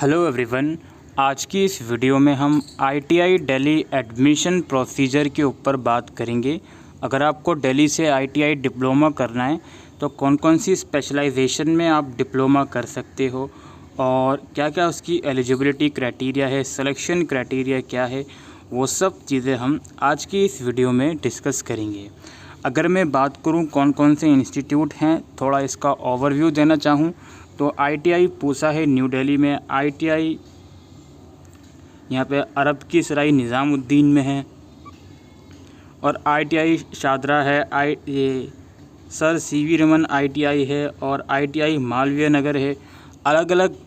Hello everyone. आज की इस वीडियो में हम ITI दिल्ली एडमिशन प्रोसीजर के ऊपर बात करेंगे। अगर आपको दिल्ली से ITI डिप्लोमा करना है तो कौन कौन सी स्पेशलाइजेशन में आप डिप्लोमा कर सकते हो और क्या क्या उसकी एलिजिबिलिटी क्राइटेरिया है, सिलेक्शन क्राइटेरिया क्या है, वो सब चीज़ें हम आज की इस वीडियो में डिस्कस करेंगे। अगर मैं बात करूं कौन कौन से इंस्टीट्यूट हैं, थोड़ा इसका ओवरव्यू देना चाहूं तो ITI पूसा है न्यू दिल्ली में, ITI यहाँ पे अरब की सराय निज़ामुद्दीन में है और ITI शादरा है, ये सर CV रमन ITI है और ITI मालवीय नगर है। अलग अलग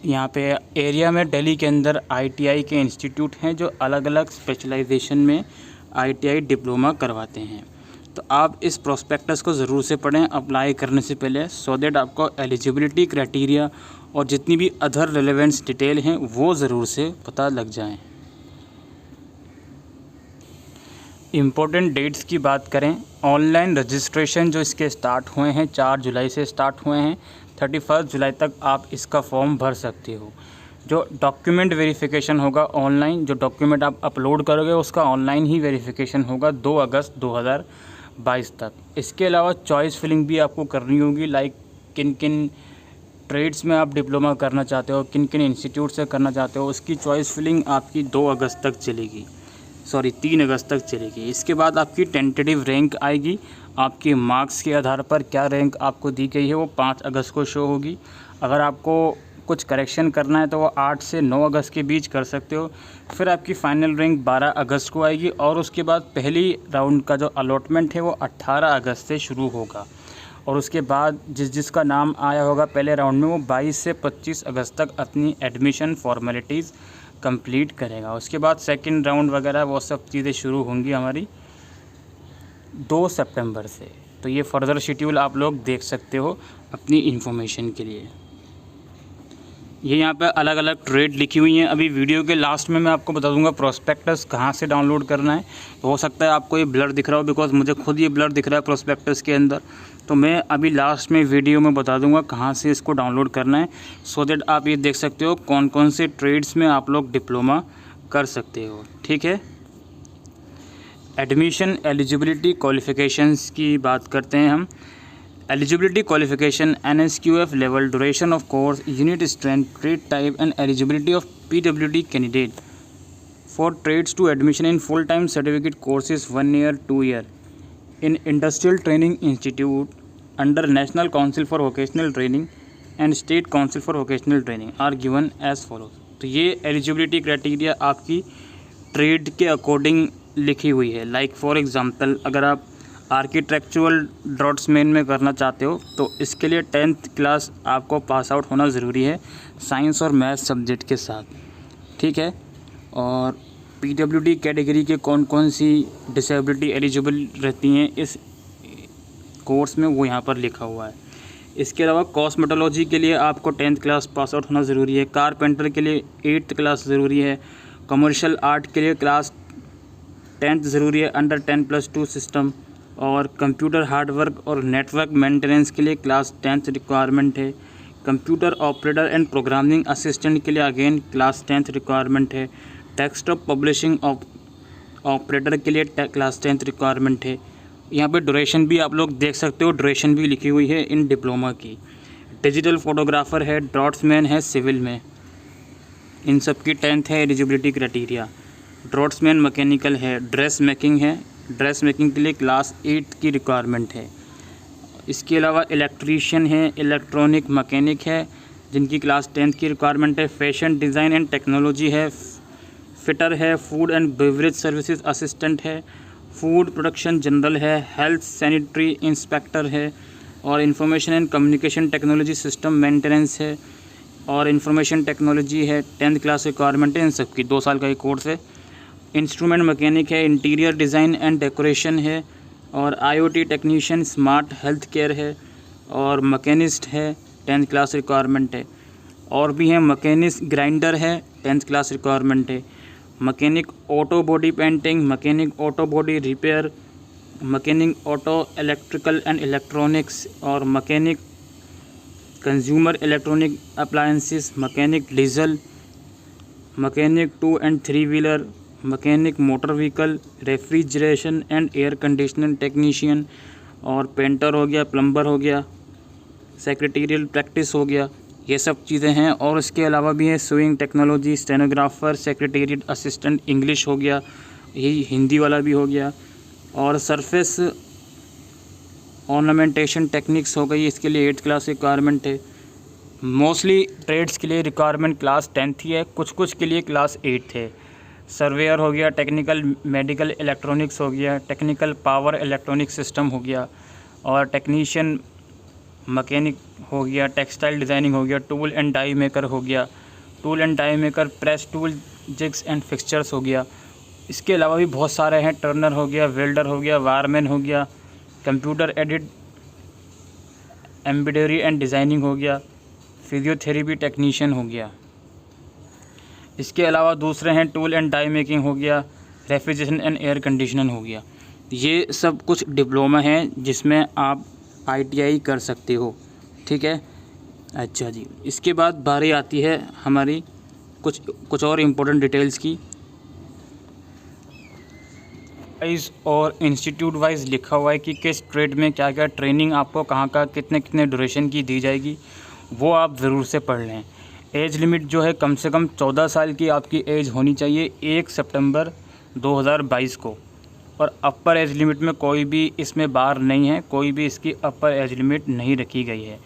यहाँ पे एरिया में दिल्ली के अंदर ITI के इंस्टीट्यूट हैं जो अलग अलग स्पेशलाइजेशन में ITI डिप्लोमा करवाते हैं। तो आप इस प्रोस्पेक्टस को ज़रूर से पढ़ें अप्लाई करने से पहले, सो दैट आपको एलिजिबिलिटी क्राइटेरिया और जितनी भी अदर रेलेवेंस डिटेल हैं वो ज़रूर से पता लग जाएं। इम्पोर्टेंट डेट्स की बात करें, ऑनलाइन रजिस्ट्रेशन जो इसके स्टार्ट हुए हैं 4 जुलाई से स्टार्ट हुए हैं, 31 जुलाई तक आप इसका फॉर्म भर सकते हो। जो डॉक्यूमेंट वेरिफिकेशन होगा ऑनलाइन, जो डॉक्यूमेंट आप अपलोड करोगे उसका ऑनलाइन ही वेरिफिकेशन होगा 2 अगस्त 2022 तक। इसके अलावा चॉइस फिलिंग भी आपको करनी होगी, लाइक किन किन ट्रेड्स में आप डिप्लोमा करना चाहते हो, किन किन इंस्टीट्यूट से करना चाहते हो, उसकी चॉइस फिलिंग आपकी 2 अगस्त तक चलेगी, 3 अगस्त तक चलेगी। इसके बाद आपकी टेंटेटिव रैंक आएगी, आपके मार्क्स के आधार पर क्या रैंक आपको दी गई है वो 5 अगस्त को शो होगी। अगर आपको कुछ करेक्शन करना है तो वो 8 से 9 अगस्त के बीच कर सकते हो। फिर आपकी फ़ाइनल रैंक 12 अगस्त को आएगी और उसके बाद पहली राउंड का जो अलॉटमेंट है वो 18 अगस्त से शुरू होगा और उसके बाद जिसका नाम आया होगा पहले राउंड में वो 22 से 25 अगस्त तक अपनी एडमिशन फॉर्मेलिटीज़ कंप्लीट करेगा। उसके बाद सेकंड राउंड वगैरह वो सब चीज़ें शुरू होंगी हमारी 2 सितंबर से। तो ये फर्दर शेड्यूल आप लोग देख सकते हो अपनी इन्फॉर्मेशन के लिए। ये यहाँ पे अलग अलग ट्रेड लिखी हुई हैं। अभी वीडियो के लास्ट में मैं आपको बता दूंगा प्रोस्पेक्टस कहाँ से डाउनलोड करना है। तो हो सकता है आपको ये ब्लर दिख रहा हो, बिकॉज मुझे खुद ये ब्लर दिख रहा है प्रोस्पेक्टस के अंदर। तो मैं अभी लास्ट में वीडियो में बता दूंगा कहाँ से इसको डाउनलोड करना है, सो दैट आप ये देख सकते हो कौन कौन से ट्रेड्स में आप लोग डिप्लोमा कर सकते हो। ठीक है, एडमिशन एलिजिबिलिटी क्वालिफ़िकेशंस की बात करते हैं हम। Eligibility qualification, NSQF level, duration of course, unit strength, trade type and eligibility of PWD candidate for trades to admission in full-time certificate courses 1 year, 2 year in Industrial Training Institute under National Council for Vocational Training and State Council for Vocational Training are given as follows। तो ये eligibility criteria आपकी trade के according लिखी हुई है। Like for example, अगर आप architectural draughtsman में करना चाहते हो तो इसके लिए 10th क्लास आपको पास आउट होना ज़रूरी है साइंस और मैथ सब्जेक्ट के साथ। ठीक है, और PWD कैटेगरी के कौन कौन सी डिसेबिलिटी एलिजिबल रहती हैं इस कोर्स में वो यहाँ पर लिखा हुआ है। इसके अलावा कॉस्मेटोलॉजी के लिए आपको 10th क्लास पास आउट होना ज़रूरी है, कारपेंटर के लिए 8th क्लास ज़रूरी है, कमर्शियल आर्ट के लिए क्लास 10th ज़रूरी है अंडर 10+2 सिस्टम, और कंप्यूटर हार्डवर्क और नेटवर्क मेंटेनेंस के लिए क्लास 10th रिक्वायरमेंट है। Computer operator and programming assistant के लिए अगेन क्लास 10th रिक्वायरमेंट है। डेस्कटॉप पब्लिशिंग ऑपरेटर के लिए क्लास 10th रिक्वायरमेंट है। यहाँ पे ड्यूरेशन भी आप लोग देख सकते हो, ड्यूरेशन भी लिखी हुई है इन डिप्लोमा की। डिजिटल फोटोग्राफर है, ड्राफ्ट्समैन है सिविल में, इन सब की 10th है एलिजिबिलिटी क्राइटेरिया। ड्राफ्ट्समैन मैकेनिकल है, ड्रेस मेकिंग है, ड्रेस मेकिंग के लिए क्लास 8 की रिक्वायरमेंट है। इसके अलावा इलेक्ट्रीशियन है, इलेक्ट्रॉनिक मैकेनिक है जिनकी क्लास 10th की रिक्वायरमेंट है। फैशन डिज़ाइन एंड टेक्नोलॉजी है, फिटर है, food and beverage services assistant है, फूड प्रोडक्शन जनरल है, हेल्थ सैनिटरी इंस्पेक्टर है, और information and communication technology system maintenance है, और इंफॉर्मेशन टेक्नोलॉजी है। 10th क्लास रिक्वायरमेंट है इन सब की, 2 साल का एक कोर्स है। इंस्ट्रूमेंट मैकेनिक है, इंटीरियर डिज़ाइन एंड डेकोरेशन है, और IoT technician, smart health care है, और मैकेनिस्ट है, 10th क्लास रिक्वायरमेंट है। और भी हैं, मैकेनिस्ट ग्राइंडर है, 10th क्लास रिक्वायरमेंट है। Mechanic auto body painting, mechanic auto body repair, mechanic auto electrical and electronics, और mechanic consumer electronic appliances, mechanic diesel, mechanic 2 and 3 wheeler, mechanic motor vehicle, refrigeration and air conditioner technician, और painter हो गया, plumber हो गया, secretarial practice हो गया, ये सब चीज़ें हैं। और इसके अलावा भी है swing technology, stenographer, secretarial assistant, English हो गया, यही हिंदी वाला भी हो गया, और सरफेस ऑर्नामेंटेशन टेक्निक्स हो गई, इसके लिए 8th क्लास रिक्वायरमेंट है। मोस्टली ट्रेड्स के लिए रिक्वायरमेंट क्लास 10th ही है, कुछ के लिए क्लास 8th है। सर्वेयर हो गया, टेक्निकल मेडिकल इलेक्ट्रॉनिक्स हो गया, टेक्निकल पावर इलेक्ट्रॉनिक सिस्टम हो गया, और टेक्नीशियन मैकेनिक हो गया, टेक्सटाइल डिज़ाइनिंग हो गया, टूल एंड डाई मेकर हो गया, tool and die maker, press tool, jigs and fixtures हो गया। इसके अलावा भी बहुत सारे हैं, टर्नर हो गया, वेल्डर हो गया, वायरमैन हो गया, computer edit, embroidery and designing हो गया, फिजियोथेरेपी टेक्नीशियन हो गया। इसके अलावा दूसरे हैं टूल एंड डाई मेकिंग हो गया, रेफ्रिजरेशन एंड एयर कंडीशनर हो गया। ये सब कुछ डिप्लोमा हैं जिसमें आप ITI कर सकते हो, ठीक है। अच्छा जी, इसके बाद बारी आती है हमारी कुछ और इम्पोर्टेंट डिटेल्स की। वाइज और इंस्टीट्यूट वाइज लिखा हुआ है कि किस ट्रेड में क्या क्या ट्रेनिंग आपको कहाँ का कितने ड्यूरेशन की दी जाएगी, वो आप ज़रूर से पढ़ लें। एज लिमिट जो है कम से कम 14 साल की आपकी एज होनी चाहिए 1 सितंबर 2022 को, और अपर एज लिमिट में कोई भी इसमें बार नहीं है, कोई भी इसकी अपर एज लिमिट नहीं रखी गई है।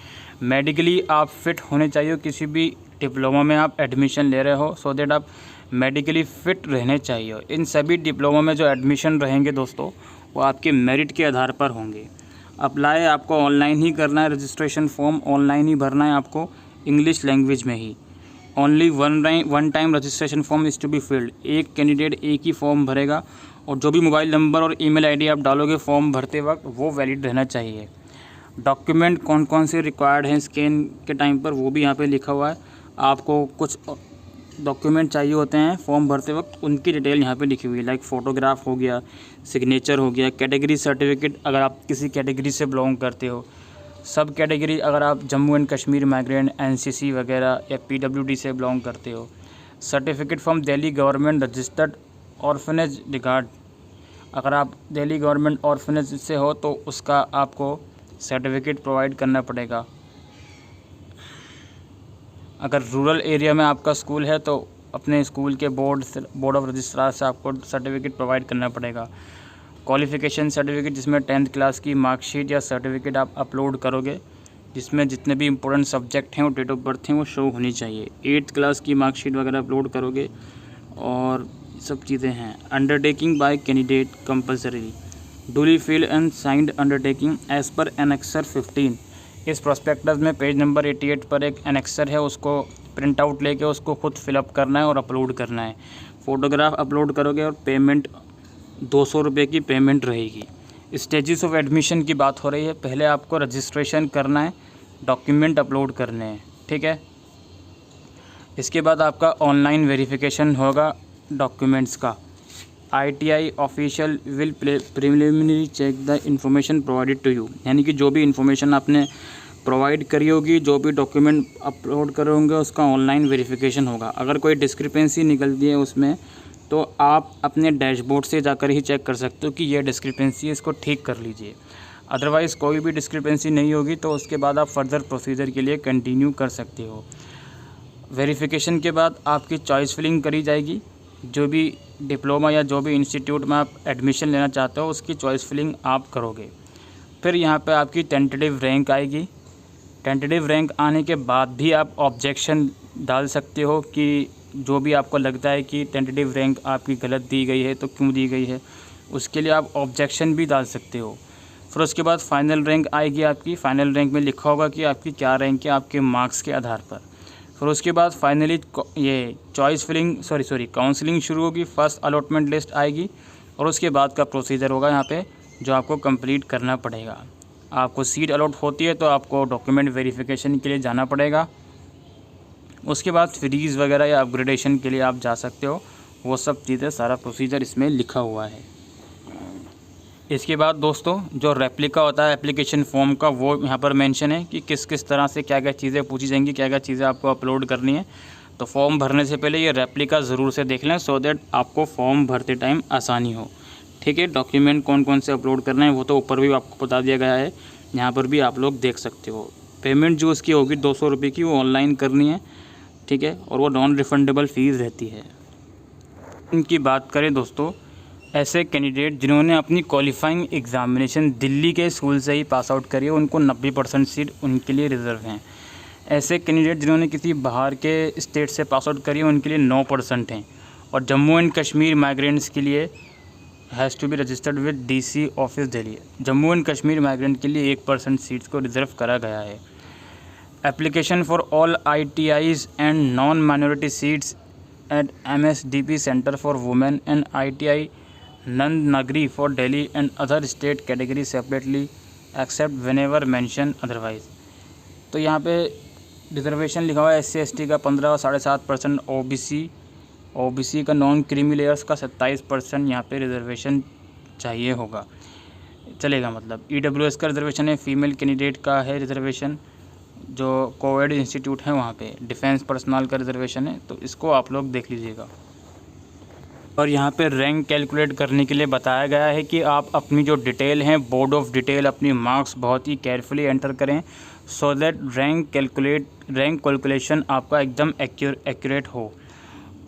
मेडिकली आप फिट होने चाहिए, किसी भी डिप्लोमा में आप एडमिशन ले रहे हो, सो दैट आप मेडिकली फ़िट रहने चाहिए। इन सभी डिप्लोमा में जो एडमिशन रहेंगे दोस्तों, वो आपके मेरिट के आधार पर होंगे। अप्लाई आपको ऑनलाइन ही करना है, रजिस्ट्रेशन फॉर्म ऑनलाइन ही भरना है आपको, इंग्लिश लैंग्वेज में ही। Only one time registration form is to be filled. एक कैंडिडेट एक ही फॉर्म भरेगा, और जो भी मोबाइल नंबर और ईमेल आईडी आप डालोगे फॉर्म भरते वक्त, वो वैलिड रहना चाहिए। डॉक्यूमेंट कौन कौन से रिक्वायर्ड हैं स्कैन के टाइम पर, वो भी यहाँ पे लिखा हुआ है। आपको कुछ डॉक्यूमेंट चाहिए होते हैं फॉर्म भरते वक्त, उनकी डिटेल यहाँ पे लिखी हुई है, लाइक फ़ोटोग्राफ हो गया, सिग्नेचर हो गया, कैटेगरी सर्टिफिकेट अगर आप किसी कैटेगरी से बिलोंग करते हो, सब कैटेगरी अगर आप Jammu and Kashmir migrant, NCC वगैरह या PWD से बिलोंग करते हो, certificate from Delhi government registered orphanage regard, अगर आप दिल्ली गवर्नमेंट ऑर्फनेज से हो तो उसका आपको सर्टिफिकेट प्रोवाइड करना पड़ेगा। अगर रूरल एरिया में आपका स्कूल है तो अपने स्कूल के बोर्ड ऑफ रजिस्ट्रार से आपको सर्टिफिकेट प्रोवाइड करना पड़ेगा। क्वालिफ़िकेशन सर्टिफिकेट, जिसमें 10th क्लास की मार्कशीट या सर्टिफिकेट आप अपलोड करोगे, जिसमें जितने भी इंपॉर्टेंट सब्जेक्ट हैं और डेट ऑफ बर्थ हैं वो शो होनी चाहिए। 8th क्लास की मार्कशीट वगैरह अपलोड करोगे, और सब चीज़ें हैं। Undertaking by candidate compulsory, duly fill and signed undertaking as per annexure 15। इस प्रोस्पेक्टस में पेज नंबर 88 पर एक एनेक्सर है, उसको प्रिंट आउट लेके उसको खुद फिलअप करना है और अपलोड करना है। फ़ोटोग्राफ अपलोड करोगे, और पेमेंट 200 रुपये की पेमेंट रहेगी। स्टेजेस ऑफ एडमिशन की बात हो रही है। पहले आपको रजिस्ट्रेशन करना है, डॉक्यूमेंट अपलोड करने हैं, ठीक है। इसके बाद आपका ऑनलाइन वेरिफिकेशन होगा डॉक्यूमेंट्स का। ITI official will preliminary check the information provided to you, यानी कि जो भी इंफॉर्मेशन आपने प्रोवाइड करी होगी, जो भी डॉक्यूमेंट अपलोड करे होंगे, उसका ऑनलाइन वेरिफिकेशन होगा। अगर कोई डिस्क्रिपेंसी निकलती है उसमें, तो आप अपने डैशबोर्ड से जाकर ही चेक कर सकते हो कि ये डिस्क्रिपेंसी है, इसको ठीक कर लीजिए। अदरवाइज़ कोई भी डिस्क्रिपेंसी नहीं होगी तो उसके बाद आप फर्दर प्रोसीजर के लिए कंटिन्यू कर सकते हो। वेरिफिकेशन के बाद आपकी चॉइस फिलिंग करी जाएगी। जो भी डिप्लोमा या जो भी इंस्टीट्यूट में आप एडमिशन लेना चाहते हो, उसकी चॉइस फिलिंग आप करोगे। फिर यहाँ पे आपकी टेंटेटिव रैंक आएगी। टेंटेटिव रैंक आने के बाद भी आप ऑब्जेक्शन डाल सकते हो कि जो भी आपको लगता है कि टेंटेटिव रैंक आपकी गलत दी गई है तो क्यों दी गई है, उसके लिए आप ऑब्जेक्शन भी डाल सकते हो। फिर उसके बाद फाइनल रैंक आएगी आपकी। फाइनल रैंक में लिखा होगा कि आपकी क्या रैंक है आपके मार्क्स के आधार पर। फिर उसके बाद फाइनली ये चॉइस फिलिंग काउंसलिंग शुरू होगी। फर्स्ट अलॉटमेंट लिस्ट आएगी, और उसके बाद का प्रोसीजर होगा यहाँ पे जो आपको कंप्लीट करना पड़ेगा। आपको सीट अलॉट होती है तो आपको डॉक्यूमेंट वेरिफिकेशन के लिए जाना पड़ेगा। उसके बाद फ्रीज़ वगैरह या अपग्रेडेशन के लिए आप जा सकते हो। वो सब चीज़ें, सारा प्रोसीजर इसमें लिखा हुआ है। इसके बाद दोस्तों जो रेप्लिका होता है एप्लीकेशन फॉर्म का, वो यहाँ पर मेंशन है कि किस किस तरह से क्या क्या चीज़ें पूछी जाएंगी, क्या क्या चीज़ें आपको अपलोड करनी है। तो फॉर्म भरने से पहले ये रेप्लिका ज़रूर से देख लें, सो दैट आपको फॉर्म भरते टाइम आसानी हो। ठीक है, डॉक्यूमेंट कौन कौन से अपलोड करना है वो तो ऊपर भी आपको बता दिया गया है, यहाँ पर भी आप लोग देख सकते हो। पेमेंट जो उसकी होगी 200 रुपये की, वो ऑनलाइन करनी है। ठीक है, और वो नॉन रिफंडेबल फ़ीस रहती है। इनकी बात करें दोस्तों, ऐसे कैंडिडेट जिन्होंने अपनी क्वालिफाइंग एग्ज़ामिनेशन दिल्ली के स्कूल से ही पास आउट करी है, उनको 90% सीट उनके लिए रिज़र्व हैं। ऐसे कैंडिडेट जिन्होंने किसी बाहर के स्टेट से पास आउट करी है, उनके लिए 9% हैं। और जम्मू एंड कश्मीर माइग्रेंट्स के लिए has to be registered with DC office Delhi. Jammu and Kashmir migrant के लिए 1% सीट्स को रिज़र्व करा गया है। Application for all ITIs and non minority seats at MSDP centre for women and ITI Nandnagri for Delhi and other state category separately except whenever mention otherwise. तो यहाँ पे reservation लिखा हुआ है SC ST का 15.7%, OBC का नॉन क्रीमी लेयर्स का 27% यहाँ पे रिजर्वेशन चाहिए होगा, चलेगा। मतलब EWS का रिजर्वेशन है, फीमेल कैंडिडेट का है रिजर्वेशन, जो कोविड इंस्टीट्यूट है वहाँ पे डिफेंस पर्सनल का रिजर्वेशन है, तो इसको आप लोग देख लीजिएगा। और यहाँ पे रैंक कैलकुलेट करने के लिए बताया गया है कि आप अपनी जो डिटेल हैं, बोर्ड ऑफ डिटेल, अपनी मार्क्स बहुत ही केयरफुली एंटर करें, सो दैट रैंक कैलकुलेशन आपका एकदम एक्यूरेट हो।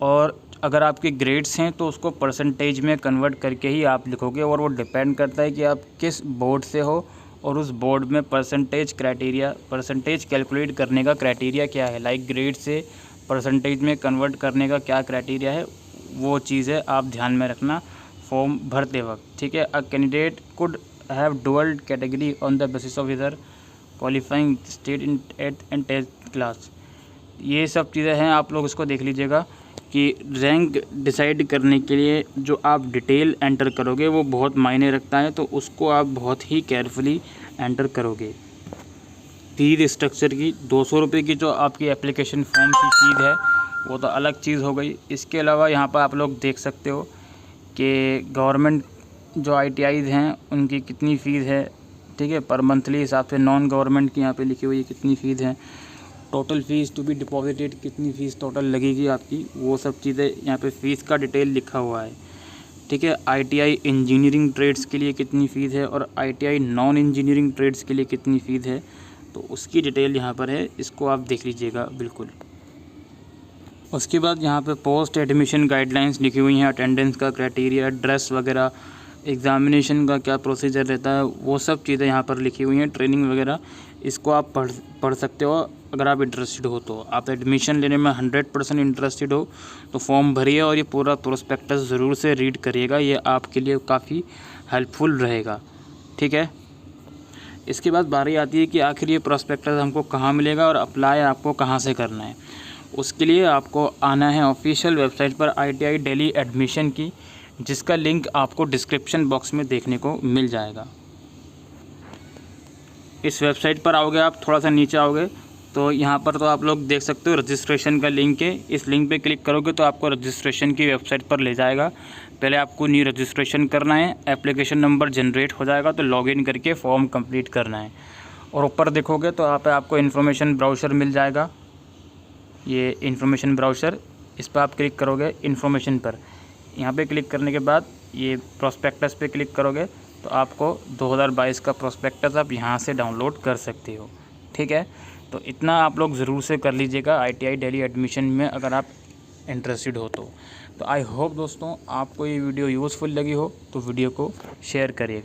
और अगर आपके ग्रेड्स हैं तो उसको परसेंटेज में कन्वर्ट करके ही आप लिखोगे, और वो डिपेंड करता है कि आप किस बोर्ड से हो और उस बोर्ड में परसेंटेज कैलकुलेट करने का क्राइटेरिया क्या है। लाइक ग्रेड से परसेंटेज में कन्वर्ट करने का क्या क्राइटेरिया है, वो चीज़ें आप ध्यान में रखना फॉर्म भरते वक्त। ठीक है, a candidate could have dual category on the basis of either qualifying state in 8th and 10th class. ये सब चीज़ें हैं, आप लोग इसको देख लीजिएगा कि रैंक डिसाइड करने के लिए जो आप डिटेल एंटर करोगे वो बहुत मायने रखता है, तो उसको आप बहुत ही केयरफुली एंटर करोगे। फीस स्ट्रक्चर की 200 रुपये की जो आपकी एप्लीकेशन फॉर्म की फीस है वो तो अलग चीज़ हो गई। इसके अलावा यहाँ पर आप लोग देख सकते हो कि गवर्नमेंट जो ITIs हैं उनकी कितनी फ़ीस है। ठीक है, पर मंथली हिसाब से। नॉन गवर्नमेंट की यहाँ पे लिखी हुई है कितनी फ़ीस है, total fees to be deposited कितनी फ़ीस टोटल लगेगी आपकी, वो सब चीज़ें यहाँ पे फ़ीस का डिटेल लिखा हुआ है। ठीक है, ITI इंजीनियरिंग ट्रेड्स के लिए कितनी फ़ीस है और ITI नॉन इंजीनियरिंग ट्रेड्स के लिए कितनी फ़ीस है, तो उसकी डिटेल यहाँ पर है, इसको आप देख लीजिएगा बिल्कुल। उसके बाद यहाँ पे पोस्ट एडमिशन गाइडलाइंस लिखी हुई हैं, अटेंडेंस का क्राइटेरिया, ड्रेस वगैरह, एग्ज़ामिनेशन का क्या प्रोसीजर रहता है, वो सब चीज़ें यहाँ पर लिखी हुई हैं, ट्रेनिंग वगैरह। इसको आप पढ़ सकते हो अगर आप इंटरेस्टेड हो तो। आप एडमिशन लेने में 100% इंटरेस्टेड हो तो फॉर्म भरिए और ये पूरा प्रोस्पेक्टस ज़रूर से रीड करिएगा, ये आपके लिए काफ़ी हेल्पफुल रहेगा। ठीक है, इसके बाद बारी आती है कि आखिर ये प्रोस्पेक्टस हमको कहाँ मिलेगा और अप्लाई आपको कहाँ से करना है। उसके लिए आपको आना है ऑफिशियल वेबसाइट पर ITI दिल्ली एडमिशन की, जिसका लिंक आपको डिस्क्रिप्शन बॉक्स में देखने को मिल जाएगा। इस वेबसाइट पर आओगे आप, थोड़ा सा नीचे आओगे तो यहाँ पर तो आप लोग देख सकते हो रजिस्ट्रेशन का लिंक है। इस लिंक पे क्लिक करोगे तो आपको रजिस्ट्रेशन की वेबसाइट पर ले जाएगा। पहले आपको न्यू रजिस्ट्रेशन करना है, एप्लीकेशन नंबर जनरेट हो जाएगा तो लॉगिन करके फॉर्म कंप्लीट करना है। और ऊपर देखोगे तो यहाँ पे आपको इन्फॉर्मेशन ब्राउज़र मिल जाएगा, ये इन्फॉर्मेशन ब्राउज़र, इस पर आप क्लिक करोगे इन्फॉर्मेशन पर। यहाँ पे क्लिक करने के बाद ये प्रोस्पेक्टस पे क्लिक करोगे तो आपको 2022 का प्रोस्पेक्टस आप यहाँ से डाउनलोड कर सकते हो। ठीक है, तो इतना आप लोग ज़रूर से कर लीजिएगा ITI दिल्ली एडमिशन में अगर आप इंटरेस्टेड हो तो। आई होप दोस्तों आपको ये वीडियो यूज़फुल लगी हो तो वीडियो को शेयर करिएगा।